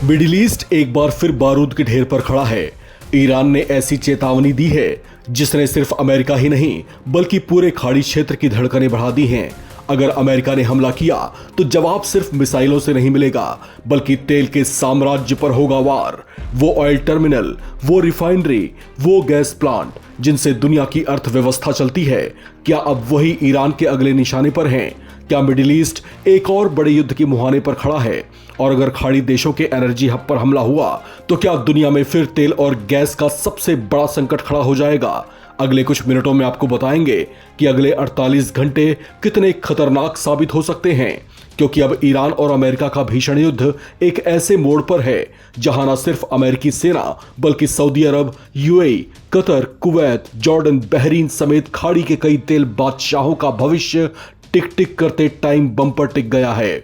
Middle east एक बार फिर बारूद के ढेर पर खड़ा है। ईरान ने ऐसी चेतावनी दी है जिसने सिर्फ अमेरिका ही नहीं बल्कि पूरे खाड़ी क्षेत्र की धड़कनें बढ़ा दी हैं। अगर अमेरिका ने हमला किया तो जवाब सिर्फ मिसाइलों से नहीं मिलेगा बल्कि तेल के साम्राज्य पर होगा वार। वो ऑयल टर्मिनल, वो रिफाइनरी, वो गैस प्लांट जिनसे दुनिया की अर्थव्यवस्था चलती है, क्या अब वही ईरान के अगले निशाने पर हैं? क्या मिडिल ईस्ट एक और बड़े युद्ध के मुहाने पर खड़ा है? और अगर खाड़ी देशों के एनर्जी हब पर हमला हुआ तो क्या दुनिया में फिर तेल और गैस का सबसे बड़ा संकट खड़ा हो जाएगा? अगले कुछ मिनटों में आपको बताएंगे कि अगले 48 घंटे कितने खतरनाक साबित हो सकते हैं, क्योंकि अब ईरान और अमेरिका का भीषण युद्ध एक ऐसे मोड़ पर है जहां न सिर्फ अमेरिकी सेना बल्कि Saudi Arab, UAE, Qatar, Kuwait, Jordan, Bahrain समेत खाड़ी के कई तेल बादशाहों का भविष्य टिक टिक करते टाइम बम पर टिक गया है।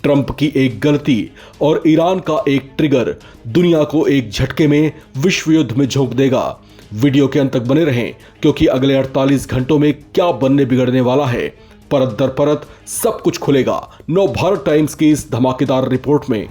ट्रंप की एक गलती और ईरान का एक ट्रिगर दुनिया को एक झटके में विश्व युद्ध में झोंक देगा। वीडियो के अंत तक बने रहें, क्योंकि अगले 48 घंटों में क्या बनने बिगड़ने वाला है, परत दर परत सब कुछ खुलेगा नवभारत टाइम्स की इस धमाकेदार रिपोर्ट में।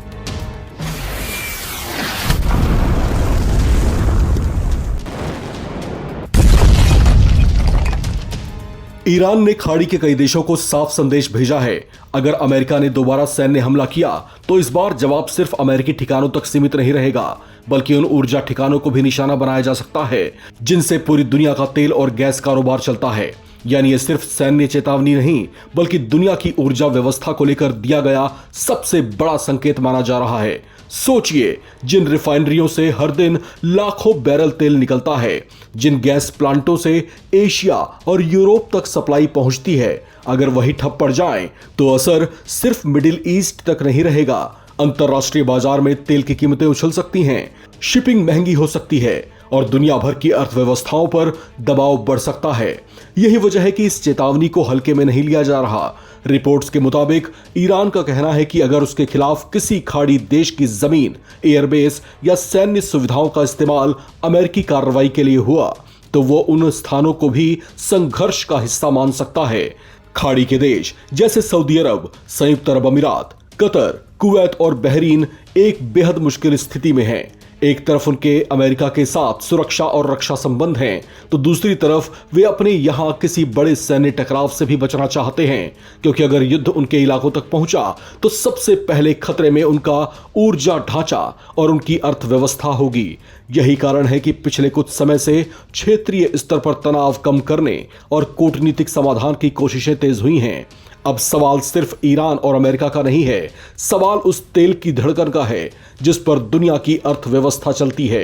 ईरान ने खाड़ी के कई देशों को साफ संदेश भेजा है। अगर अमेरिका ने दोबारा सैन्य हमला किया तो इस बार जवाब सिर्फ अमेरिकी ठिकानों तक सीमित नहीं रहेगा बल्कि उन ऊर्जा ठिकानों को भी निशाना बनाया जा सकता है जिनसे पूरी दुनिया का तेल और गैस कारोबार चलता है। यानी ये सिर्फ सैन्य चेतावनी नहीं बल्कि दुनिया की ऊर्जा व्यवस्था को लेकर दिया गया सबसे बड़ा संकेत माना जा रहा है। सोचिए, जिन रिफाइनरियों से हर दिन लाखों बैरल तेल निकलता है, जिन गैस प्लांटों से एशिया और यूरोप तक सप्लाई पहुंचती है, अगर वही ठप पड़ जाए तो असर सिर्फ मिडिल ईस्ट तक नहीं रहेगा। अंतरराष्ट्रीय बाजार में तेल की कीमतें उछल सकती हैं, शिपिंग महंगी हो सकती है और दुनिया भर की अर्थव्यवस्थाओं पर दबाव बढ़ सकता है। यही वजह है कि इस चेतावनी को हल्के में नहीं लिया जा रहा। रिपोर्ट्स के मुताबिक ईरान का कहना है कि अगर उसके खिलाफ किसी खाड़ी देश की जमीन, एयरबेस या सैन्य सुविधाओं का इस्तेमाल अमेरिकी कार्रवाई के लिए हुआ तो वो उन स्थानों को भी संघर्ष का हिस्सा मान सकता है। खाड़ी के देश जैसे सऊदी अरब, संयुक्त अरब अमीरात, कतर, कुवैत और बहरीन एक बेहद मुश्किल स्थिति में हैं। एक तरफ उनके अमेरिका के साथ सुरक्षा और रक्षा संबंध हैं, तो दूसरी तरफ वे अपने यहां किसी बड़े सैन्य टकराव से भी बचना चाहते हैं, क्योंकि अगर युद्ध उनके इलाकों तक पहुंचा तो सबसे पहले खतरे में उनका ऊर्जा ढांचा और उनकी अर्थव्यवस्था होगी। यही कारण है कि पिछले कुछ समय से क्षेत्रीय स्तर पर तनाव कम करने और कूटनीतिक समाधान की कोशिशें तेज हुई हैं। अब सवाल सिर्फ ईरान और अमेरिका का नहीं है, सवाल उस तेल की धड़कन का है जिस पर दुनिया की अर्थव्यवस्था चलती है।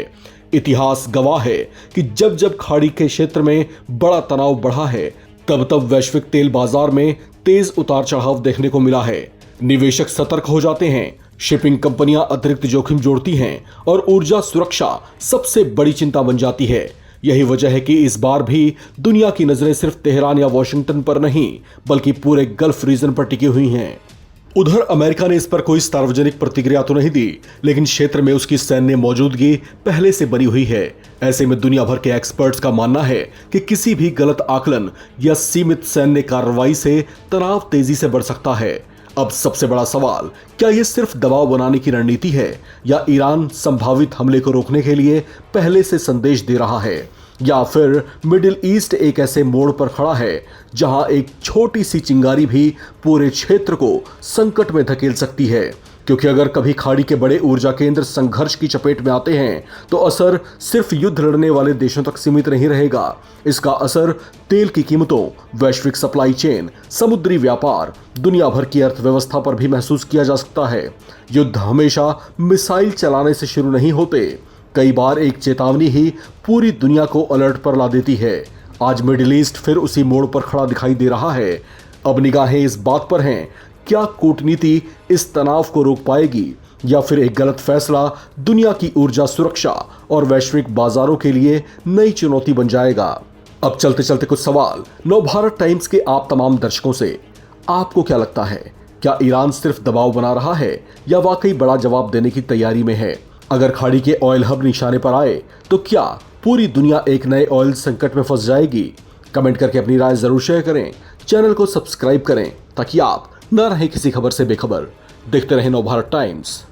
इतिहास गवाह है कि जब जब खाड़ी के क्षेत्र में बड़ा तनाव बढ़ा है तब तब वैश्विक तेल बाजार में तेज उतार चढ़ाव देखने को मिला है। निवेशक सतर्क हो जाते हैं, शिपिंग कंपनियां अतिरिक्त जोखिम जोड़ती हैं और ऊर्जा सुरक्षा सबसे बड़ी चिंता बन जाती है। यही वजह है कि इस बार भी दुनिया की नजरें सिर्फ तेहरान या वॉशिंगटन पर नहीं बल्कि पूरे गल्फ रीजन पर टिकी हुई हैं। उधर अमेरिका ने इस पर कोई सार्वजनिक प्रतिक्रिया तो नहीं दी, लेकिन क्षेत्र में उसकी सैन्य मौजूदगी पहले से बनी हुई है। ऐसे में दुनिया भर के एक्सपर्ट्स का मानना है कि किसी भी गलत आकलन या सीमित सैन्य कार्रवाई से तनाव तेजी से बढ़ सकता है। अब सबसे बड़ा सवाल, क्या यह सिर्फ दबाव बनाने की रणनीति है या ईरान संभावित हमले को रोकने के लिए पहले से संदेश दे रहा है, या फिर मिडिल ईस्ट एक ऐसे मोड़ पर खड़ा है जहां एक छोटी सी चिंगारी भी पूरे क्षेत्र को संकट में धकेल सकती है? क्योंकि अगर कभी खाड़ी के बड़े ऊर्जा केंद्र संघर्ष की चपेट में आते हैं तो असर सिर्फ युद्ध लड़ने वाले देशों तक सीमित नहीं रहेगा। इसका असर तेल की कीमतों, वैश्विक सप्लाई चेन, समुद्री व्यापार, दुनिया भर की अर्थव्यवस्था पर भी महसूस किया जा सकता है। युद्ध हमेशा मिसाइल चलाने से शुरू नहीं होते, कई बार एक चेतावनी ही पूरी दुनिया को अलर्ट पर ला देती है। आज मिडिल ईस्ट फिर उसी मोड़ पर खड़ा दिखाई दे रहा है। अब निगाहें इस बात पर हैं, क्या कूटनीति इस तनाव को रोक पाएगी या फिर एक गलत फैसला दुनिया की ऊर्जा सुरक्षा और वैश्विक बाजारों के लिए नई चुनौती बन जाएगा? अब चलते चलते कुछ सवाल नवभारत टाइम्स के आप तमाम दर्शकों से। आपको क्या लगता है, क्या ईरान सिर्फ दबाव बना रहा है या वाकई बड़ा जवाब देने की तैयारी में है? अगर खाड़ी के ऑयल हब निशाने पर आए तो क्या पूरी दुनिया एक नए ऑयल संकट में फंस जाएगी? कमेंट करके अपनी राय जरूर शेयर करें। चैनल को सब्सक्राइब करें ताकि आप न रहे किसी खबर से बेखबर। देखते रहें नवभारत टाइम्स।